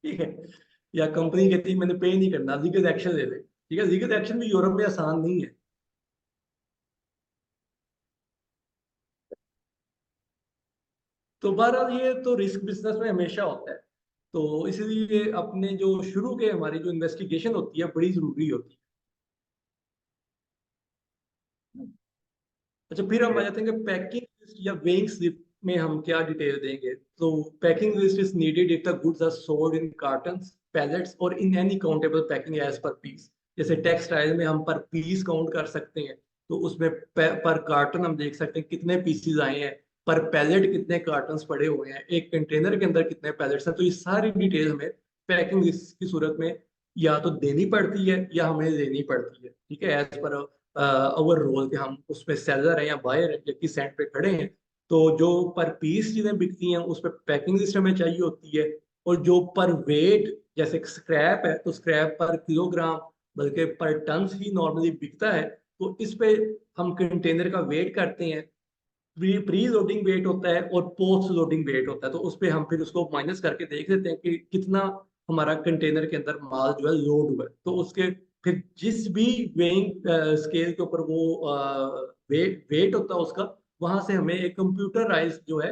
ठीक है, या कंपनी कहती है मैंने पे नहीं करना, लीगल एक्शन ले ले। ठीक है, लीगल एक्शन भी यूरोप में आसान नहीं है। तो बहरहाल ये तो रिस्क बिजनेस में हमेशा होता है। तो इसीलिए अपने जो शुरू के हमारी जो इन्वेस्टिगेशन होती है बड़ी जरूरी होती है। अच्छा, फिर हम आ जाते हैं कि पैकिंग लिस्ट या वेइंग स्लिप में हम क्या डिटेल देंगे। तो packing list is needed if the goods are sold in cartons, pallets और in any countable packing as per piece. जैसे टेक्सटाइल में हम पर पीस काउंट कर सकते हैं, तो उसमें पर कार्टन हम देख सकते हैं कितने पीसीज आए हैं, पर पैलेट कितने कार्टन्स पड़े हुए हैं, एक कंटेनर के अंदर कितने पैलेट्स हैं। तो ये सारी डिटेल हमें पैकिंग लिस्ट की सूरत में या तो देनी पड़ती है या हमें देनी पड़ती है। ठीक है, एज पर ओवर रोल के हम उसमें सेलर हैं या बायर हैं या किस सेंट पे खड़े हैं। तो जो पर पीस चीजें बिकती हैं उस पर पैकिंग सिस्टम में चाहिए होती है। और जो पर वेट, जैसे स्क्रैप है तो स्क्रैप पर किलोग्राम बल्कि पर टन ही नॉर्मली बिकता है। तो इस पे हम कंटेनर का वेट करते हैं। प्री लोडिंग वेट होता है और पोस्ट लोडिंग वेट होता है, तो उस पे हम फिर उसको माइनस करके देख लेते हैं कि कितना हमारा कंटेनर के अंदर माल जो है लोड हुआ है। तो उसके फिर जिस भी वेइंग स्केल के ऊपर वो वेट होता है उसका, वहां से हमें एक कंप्यूटराइज जो है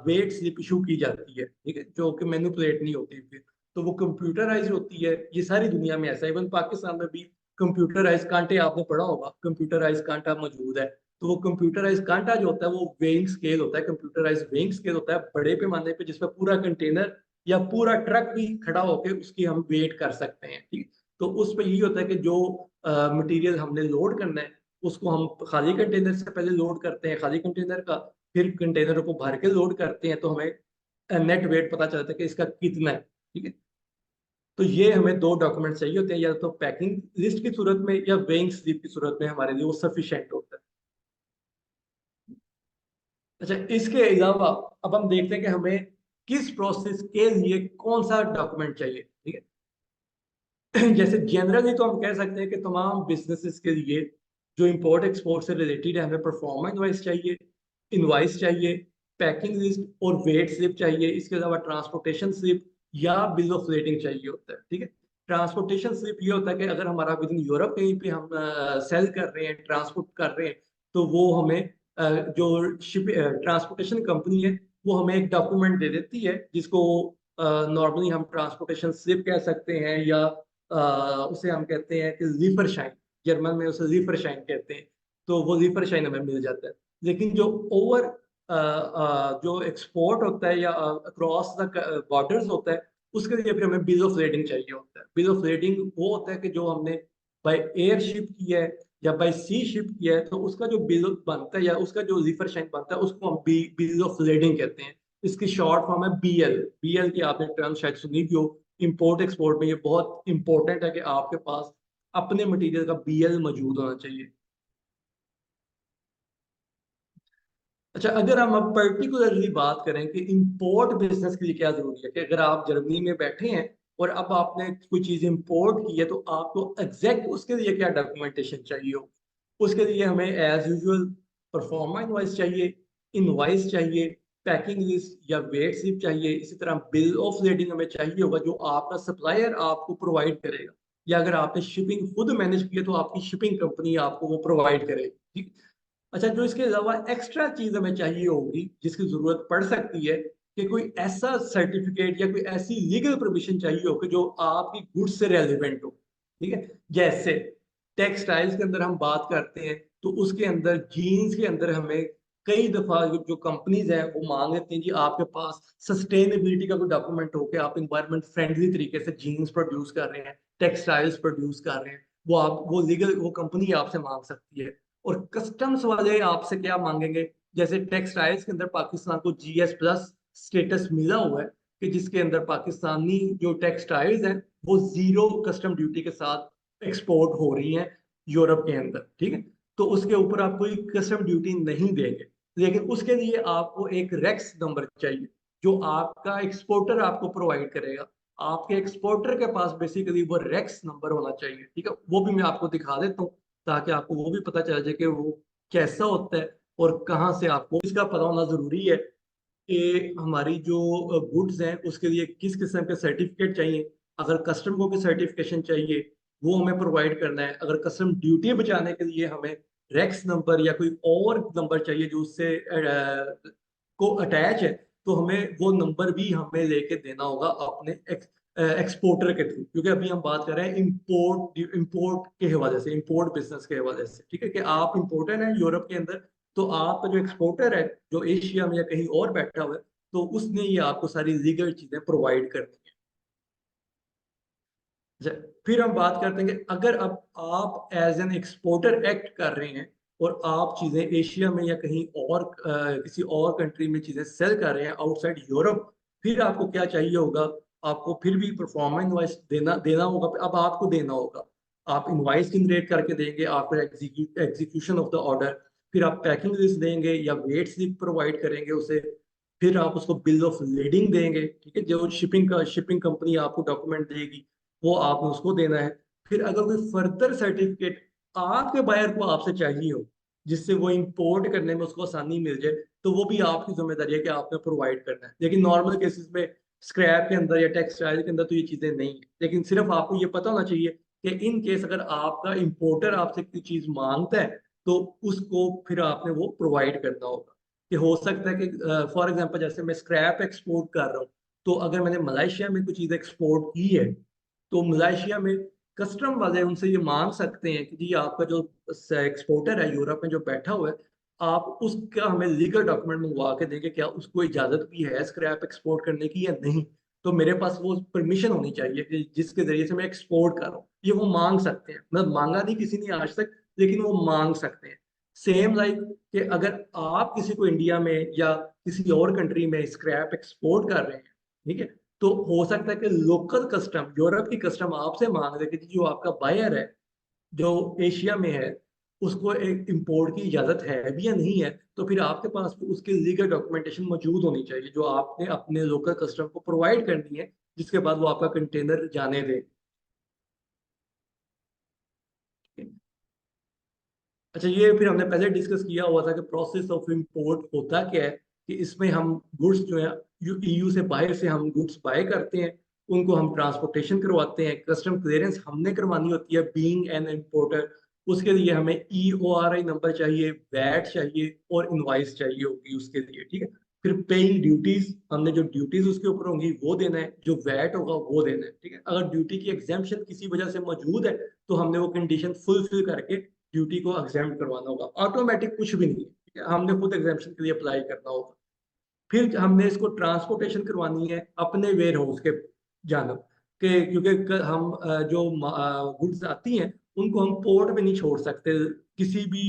वेट स्लिप इशू की जाती है। ठीक है, जो कि मैनिपुलेट नहीं होती फिर। तो वो कंप्यूटराइज होती है, ये सारी दुनिया में ऐसा है, इवन पाकिस्तान में भी कंप्यूटराइज कांटे आपने पढ़ा होगा, कंप्यूटराइज कांटा मौजूद है। तो वो कंप्यूटराइज कांटा जो होता है वो वेइंग स्केल होता है, कंप्यूटराइज वेइंग स्केल होता है बड़े पैमाने पे, जिसमें पूरा कंटेनर या पूरा ट्रक भी खड़ा होकर उसकी हम वेट कर सकते हैं। ठीक, तो उस पे यही होता है कि जो मटेरियल हमने लोड करना है उसको हम खाली कंटेनर से पहले लोड करते हैं, खाली कंटेनर का, फिर कंटेनर को भर के लोड करते हैं, तो हमें नेट वेट पता चलता है कि इसका कितना है। ठीक है, तो ये हमें दो डॉक्यूमेंट चाहिए होते हैं, या तो पैकिंग लिस्ट की सूरत में या वेइंग स्लिप की सूरत में हमारे लिए वो सफिशिएंट होता है। अच्छा, इसके अलावा अब हम देखते हैं कि हमें किस प्रोसेस के लिए कौन सा डॉक्यूमेंट चाहिए। ठीक है, जैसे जनरली तो हम कह सकते हैं कि तमाम बिजनेसेस के लिए जो इंपोर्ट एक्सपोर्ट से रिलेटेड है हमें परफॉर्मेंस वाइज चाहिए। इनवॉइस चाहिए, पैकिंग लिस्ट और वेट स्लिप चाहिए। इसके अलावा ट्रांसपोर्टेशन स्लिप या बिल ऑफ लेडिंग चाहिए होता है। ठीक है, ट्रांसपोर्टेशन स्लिप ये होता है कि अगर हमारा विद इन यूरोप कहीं पे हम सेल कर रहे हैं, ट्रांसपोर्ट कर रहे हैं, तो वो हमें जो शिप ट्रांसपोर्टेशन कंपनी है वो हमें एक डॉक्यूमेंट दे देती है, जिसको नॉर्मली हम ट्रांसपोर्टेशन स्लिप कह सकते हैं, या उसे हम कहते हैं कि लीफरशाइन, जर्मन में उसे लीफरशाइन कहते हैं। तो वो लीफरशाइन हमें मिल जाता है। लेकिन जो ओवर जो एक्सपोर्ट होता है या अक्रॉस द बॉर्डर्स होता है, उसके लिए फिर हमें बिल ऑफ लेडिंग चाहिए होता है। बिल ऑफ लेडिंग वो होता है कि जो हमने बाय एयर शिप किया है या बाय सी शिप किया है, तो उसका जो बिल बनता है या उसका जो लीफर शाइन बनता है, उसको हम बिल ऑफ लेडिंग कहते हैं। इसकी शॉर्ट फॉर्म है बीएल। बीएल की आपने टर्म शायद सुनी भी हो। इंपोर्ट एक्सपोर्ट में ये बहुत इंपॉर्टेंट है कि आपके पास अपने मटेरियल का बीएल मौजूद होना चाहिए। अच्छा, अगर हम अब पर्टिकुलरली बात करें कि इंपोर्ट बिजनेस के लिए क्या जरूरी है, कि अगर आप जर्मनी में बैठे हैं और अब आपने कोई चीज इंपोर्ट की है, तो आपको एग्जैक्ट उसके लिए क्या डॉक्यूमेंटेशन चाहिए हो। उसके लिए हमें एज यूजुअल परफॉर्मा इनवॉइस चाहिए, इनवॉइस चाहिए, पैकिंग लिस्ट या वेट स्लिप चाहिए। इसी तरह बिल ऑफ लेडिंग हमें चाहिए होगा, जो आपका सप्लायर आपको प्रोवाइड करेगा, या अगर आपने शिपिंग खुद मैनेज की है तो आपकी शिपिंग कंपनी आपको वो प्रोवाइड करेगी। ठीक। अच्छा, जो इसके अलावा एक्स्ट्रा चीज हमें चाहिए होगी, जिसकी जरूरत पड़ सकती है, कि कोई ऐसा सर्टिफिकेट या कोई ऐसी लीगल परमिशन चाहिए हो कि जो आपकी गुड्स से रेलिवेंट हो। ठीक है, जैसे टेक्सटाइल्स के अंदर हम बात करते हैं, तो उसके अंदर जीन्स के अंदर हमें कई दफा जो कंपनीज हैं वो मांग लेती हैं, जी आपके पास सस्टेनेबिलिटी का कोई डॉक्यूमेंट हो कि आप इन्वायरमेंट फ्रेंडली तरीके से जीन्स प्रोड्यूस कर रहे हैं, टेक्सटाइल्स प्रोड्यूस कर रहे हैं। वो लीगल वो कंपनी आपसे मांग सकती है। और कस्टम्स वाले आपसे क्या मांगेंगे, जैसे टेक्सटाइल्स के अंदर पाकिस्तान को जीएस प्लस स्टेटस मिला हुआ है, कि जिसके अंदर पाकिस्तानी जो टेक्सटाइल्स हैं वो जीरो कस्टम ड्यूटी के साथ एक्सपोर्ट हो रही हैं यूरोप के अंदर। ठीक है, तो उसके ऊपर आप कोई कस्टम ड्यूटी नहीं देंगे। लेकिन उसके लिए आपको एक रेक्स नंबर चाहिए, जो आपका एक्सपोर्टर आपको प्रोवाइड करेगा। आपके एक्सपोर्टर के पास बेसिकली वो रेक्स नंबर होना चाहिए। ठीक है, वो भी मैं आपको दिखा देता हूँ, ताकि आपको वो भी पता चल जाए कि वो कैसा होता है और कहाँ से आपको इसका पता होना जरूरी है, कि हमारी जो गुड्स हैं उसके लिए किस किस्म के सर्टिफिकेट चाहिए। अगर कस्टम को भी सर्टिफिकेशन चाहिए, वो हमें प्रोवाइड करना है। अगर कस्टम ड्यूटी बचाने के लिए हमें रेक्स नंबर या कोई और नंबर चाहिए जो उससे को अटैच है, तो हमें वो नंबर भी हमें लेके देना होगा अपने एक्सपोर्टर के थ्रू, क्योंकि अभी हम बात कर रहे हैं इंपोर्ट के हवाले से, इंपोर्ट बिजनेस के हवाले से। ठीक है, कि आप इंपोर्टर हैं यूरोप के अंदर, तो आपका जो एक्सपोर्टर है जो एशिया में या कहीं और बैठा हुआ है, तो उसने ये आपको सारी लीगल चीजें प्रोवाइड करनी है। अच्छा, फिर हम बात करते हैं कि अगर अब आप एज एन एक्सपोर्टर एक्ट कर रहे हैं और आप चीजें एशिया में या कहीं और किसी और कंट्री में चीजें सेल कर रहे हैं आउटसाइड यूरोप, फिर आपको क्या चाहिए होगा। आपको फिर भी परफॉर्मेंस इनवाइस देना देना होगा। अब आपको देना होगा, आप इनवाइस जनरेट करके देंगे after execution of the order. फिर आप पैकिंग लिस्ट देंगे या वेट स्लिप प्रोवाइड करेंगे उसे। फिर आप उसको बिल ऑफ लेडिंग देंगे। ठीक है, जो शिपिंग कंपनी आपको डॉक्यूमेंट देगी, वो आपने उसको देना है। फिर अगर कोई फर्दर सर्टिफिकेट आपके बायर को आपसे चाहिए हो, जिससे वो इंपोर्ट करने में उसको आसानी मिल जाए, तो वो भी आपकी जिम्मेदारी है कि आपने प्रोवाइड करना है। लेकिन नॉर्मल केसेस में स्क्रैप के अंदर या टेक्सटाइल के अंदर तो ये चीजें नहीं है। लेकिन सिर्फ आपको ये पता होना चाहिए कि इन केस अगर आपका इंपोर्टर आपसे कोई चीज मांगता है, तो उसको फिर आपने वो प्रोवाइड करना होगा। कि हो सकता है कि फॉर एग्जांपल जैसे मैं स्क्रैप एक्सपोर्ट कर रहा हूँ, तो अगर मैंने मलेशिया में कोई चीज एक्सपोर्ट की है, तो मलेशिया में कस्टम वाले उनसे ये मांग सकते हैं कि जी आपका जो एक्सपोर्टर है यूरोप में जो बैठा हुआ है, आप उसका हमें लीगल डॉक्यूमेंट मंगवा के देंगे, क्या उसको इजाजत भी है स्क्रैप एक्सपोर्ट करने की या नहीं। तो मेरे पास वो परमिशन होनी चाहिए कि जिसके जरिए से मैं एक्सपोर्ट कर रहा हूँ। ये वो मांग सकते हैं, मतलब मांगा नहीं किसी ने आज तक, लेकिन वो मांग सकते हैं। सेम लाइक कि अगर आप किसी को इंडिया में या किसी और कंट्री में स्क्रैप एक्सपोर्ट कर रहे हैं, ठीक है, तो हो सकता है कि लोकल कस्टम, यूरोप की कस्टम आपसे मांग ले कि जो आपका बायर है जो एशिया में है, उसको एक इंपोर्ट की इजाजत है भी या नहीं है। तो फिर आपके पास भी उसकी लीगल डॉक्यूमेंटेशन मौजूद होनी चाहिए, जो आपने अपने लोकल कस्टम को प्रोवाइड करनी है, जिसके बाद वो आपका कंटेनर जाने दे। अच्छा, ये फिर हमने पहले डिस्कस किया हुआ था कि प्रोसेस ऑफ इंपोर्ट होता क्या है, कि इसमें हम गुड्स जो है ईयू से बाहर से हम गुड्स बाय करते हैं, उनको हम ट्रांसपोर्टेशन करवाते हैं, कस्टम क्लियरेंस हमने करवानी होती है बीइंग एन इंपोर्टर। उसके लिए हमें EORI नंबर चाहिए, वैट चाहिए और इनवाइस चाहिए होगी उसके लिए, ठीक है। फिर पेइंग ड्यूटीज, हमने जो ड्यूटीज उसके ऊपर होंगी वो देना है, जो वैट होगा वो देना है, ठीक है। अगर ड्यूटी की एग्जेम्पशन किसी वजह से मौजूद है तो हमने वो कंडीशन फुलफिल करके ड्यूटी को एग्जेम्प्ट करवाना होगा। ऑटोमेटिक कुछ भी नहीं है, ठीक है, हमने खुद एग्जेम्पशन के लिए अप्लाई करना होगा। फिर हमने इसको ट्रांसपोर्टेशन करवानी है अपने वेयर हाउस के जानब के, क्योंकि हम जो गुड्स आती हैं उनको हम पोर्ट में नहीं छोड़ सकते किसी भी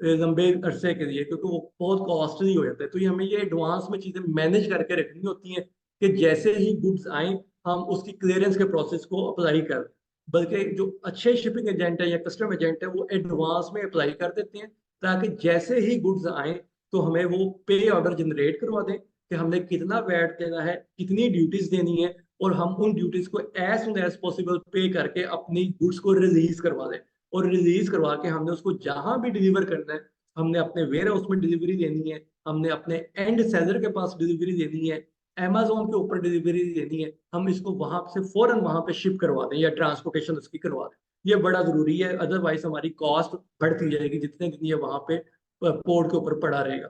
लंबे अरसे के लिए, क्योंकि वो बहुत कॉस्टली हो जाता है। तो ये हमें ये एडवांस में चीजें मैनेज करके रखनी होती हैं कि जैसे ही गुड्स आए हम उसकी क्लियरेंस के प्रोसेस को अप्लाई कर दें। बल्कि जो अच्छे शिपिंग एजेंट है या कस्टम एजेंट है वो एडवांस में अप्लाई कर देते हैं, ताकि जैसे ही गुड्स आए तो हमें वो पे ऑर्डर जनरेट करवा दें कि हमने कितना वैट देना है, कितनी ड्यूटीज देनी है, और हम उन ड्यूटीज को एज सुन एज पॉसिबल पे करके अपनी गुड्स को रिलीज करवा दें। और रिलीज करवा के हमने उसको जहां भी डिलीवर करना है, हमने अपने वेयर हाउस में डिलीवरी देनी है, हमने अपने एंड सेलर के पास डिलीवरी देनी है, Amazon के ऊपर डिलीवरी देनी है, हम इसको वहां से फौरन वहां पे शिप करवा दें या ट्रांसपोर्टेशन उसकी करवा दें। ये बड़ा जरूरी है, अदरवाइज हमारी कॉस्ट बढ़ती जाएगी जितने जितनी ये वहां पे पोर्ट के ऊपर पड़ा रहेगा।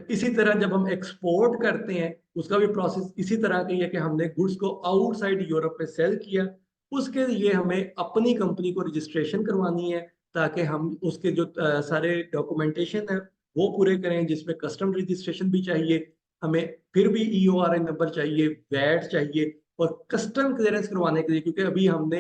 इसी तरह जब हम एक्सपोर्ट करते हैं उसका भी प्रोसेस इसी तरह का ही है कि हमने गुड्स को आउटसाइड यूरोप में सेल किया, उसके लिए हमें अपनी कंपनी को रजिस्ट्रेशन करवानी है, ताकि हम उसके जो सारे डॉक्यूमेंटेशन है वो पूरे करें, जिसमें कस्टम रजिस्ट्रेशन भी चाहिए हमें, फिर भी EORI नंबर चाहिए, वैट चाहिए, और कस्टम क्लियरेंस करवाने के लिए, क्योंकि अभी हमने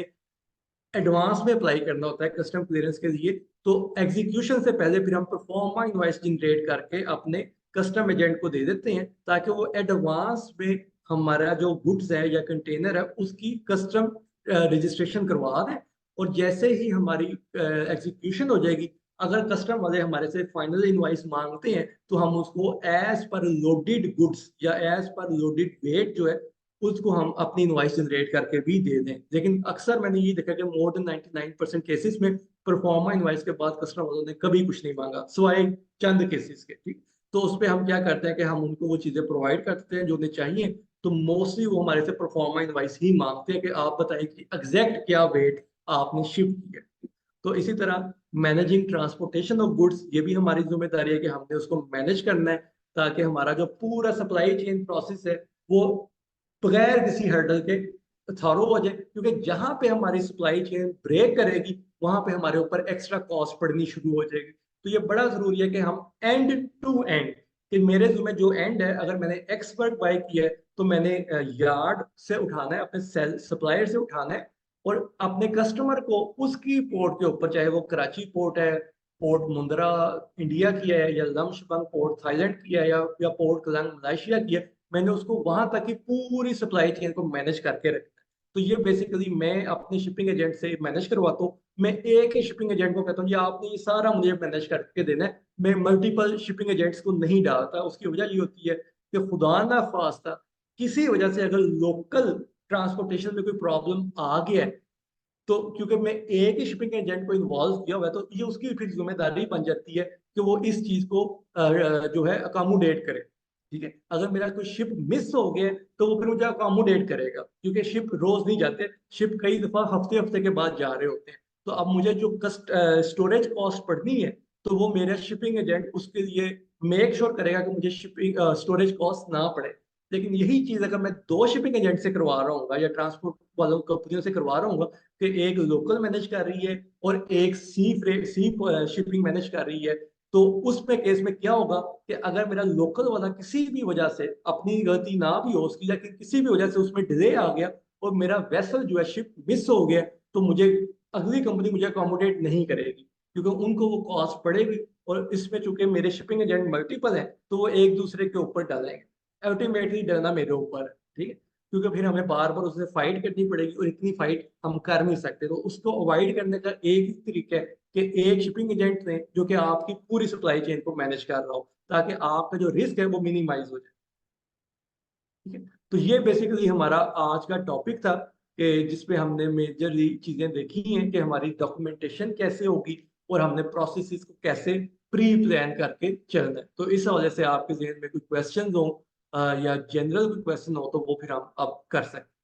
एडवांस में अप्लाई करना होता है कस्टम क्लियरेंस के लिए, तो एग्जीक्यूशन से पहले फिर हम परफॉर्मा इनवॉइस जनरेट करके अपने कस्टम एजेंट को दे देते हैं, ताकि वो एडवांस में हमारा जो गुड्स है या कंटेनर है उसकी कस्टम रजिस्ट्रेशन करवा दें। और जैसे ही हमारी एग्जीक्यूशन हो जाएगी, अगर कस्टम वाले हमारे से फाइनल इनवॉइस मांगते हैं तो हम उसको एज पर लोडेड गुड्स या एज पर लोडेड वेट जो है उसको हम अपनी इनवॉइस जनरेट करके भी दे दें। लेकिन अक्सर मैंने ये देखा कि मोर देन 99% केसेस में परफॉर्मा इनवॉइस के बाद कस्टमर वालों ने कभी कुछ नहीं मांगा, सिवाय चंद केसेस के, ठीक। तो उस पर हम क्या करते हैं कि हम उनको वो चीजें प्रोवाइड करते हैं जो उन्हें चाहिए। तो मोस्टली वो हमारे से परफॉर्मा इनवॉइस ही मांगते हैं कि आप बताएं कि एग्जैक्ट क्या वेट आपने शिफ्ट किया। तो इसी तरह मैनेजिंग ट्रांसपोर्टेशन ऑफ गुड्स, ये भी हमारी जिम्मेदारी है कि हमने उसको मैनेज करना है, ताकि हमारा जो पूरा सप्लाई चेन प्रोसेस है वो बगैर किसी हर्डल के थॉरो हो जाए। क्योंकि जहां पे हमारी सप्लाई चेन ब्रेक करेगी वहां पे हमारे ऊपर एक्स्ट्रा कॉस्ट पड़नी शुरू हो जाएगी। तो ये बड़ा जरूरी है कि हम एंड टू एंड, कि मेरे जो में जो एंड है, अगर मैंने एक्स वर्क बाय किया है तो मैंने यार्ड से उठाना है, अपने सेल सप्लायर से उठाना है, और अपने कस्टमर को उसकी पोर्ट के ऊपर, चाहे वो कराची पोर्ट है, पोर्ट मुंद्रा इंडिया की है, या लम्शबंग पोर्ट थाईलैंड की है, या पोर्ट कलंग मलेशिया की है, मैंने उसको वहां तक की पूरी सप्लाई चेन को मैनेज करके रखना है। तो ये बेसिकली मैं अपने शिपिंग एजेंट से मैनेज करवाता हूँ। मैं एक ही शिपिंग एजेंट को कहता हूँ, ये आपने ये सारा मुझे मैनेज करके देना है। मैं मल्टीपल शिपिंग एजेंट्स को नहीं डालता। उसकी वजह ये होती है कि खुदा ना खास्ता किसी वजह से अगर लोकल ट्रांसपोर्टेशन में कोई प्रॉब्लम आ गया है, तो क्योंकि मैं एक ही शिपिंग एजेंट को इन्वॉल्व किया हुआ है, तो ये उसकी फिर जिम्मेदारी बन जाती है कि वो इस चीज को जो है अकोमोडेट करे, ठीक है। अगर मेरा कोई शिप मिस हो गया तो वो फिर मुझे अकोमोडेट करेगा, क्योंकि शिप रोज नहीं जाते, शिप कई दफा हफ्ते हफ्ते के बाद जा रहे होते हैं। तो अब मुझे जो स्टोरेज कॉस्ट पड़नी है, तो वो मेरा शिपिंग एजेंट उसके लिए मेक श्योर करेगा कि मुझे शिपिंग स्टोरेज कॉस्ट ना पड़े। लेकिन यही चीज अगर मैं दो शिपिंग एजेंट से करवा रहा हूँ या ट्रांसपोर्ट वालों कंपनियों से करवा रहा हूँ, कि एक लोकल मैनेज कर रही है और एक सी शिपिंग मैनेज कर रही है, तो उसमें केस में क्या होगा कि अगर मेरा लोकल वाला किसी भी वजह से, अपनी गलती ना भी हो उसकी, लेकिन किसी भी वजह से उसमें डिले आ गया और मेरा वेसल जो है शिप मिस हो गया, तो मुझे अगली कंपनी मुझे अकोमोडेट नहीं करेगी, क्योंकि उनको वो कॉस्ट पड़ेगी। और इसमें चूंकि मेरे शिपिंग एजेंट मल्टीपल है, तो वो एक दूसरे के ऊपर डालेंगे। अल्टीमेटली डरना मेरे ऊपर है, ठीक है, क्योंकि फिर हमें बार बार उससे फाइट करनी पड़ेगी और इतनी फाइट हम कर नहीं सकते। तो उसको अवॉइड करने का एक ही तरीका है कि एक शिपिंग एजेंट ने जो कि आपकी पूरी सप्लाई चेन को मैनेज कर रहा हो, ताकि आपका जो रिस्क है वो मिनिमाइज हो जाए, ठीक है। तो ये बेसिकली हमारा आज का टॉपिक था। कि जिसपे हमने मेजरली चीजें देखी हैं कि हमारी डॉक्यूमेंटेशन कैसे होगी और हमने प्रोसेसेस को कैसे प्री प्लान करके चलना है। तो इस वजह से आपके जहन में कोई क्वेश्चन हो या जनरल कोई क्वेश्चन हो तो वो फिर हम अब कर सकते हैं।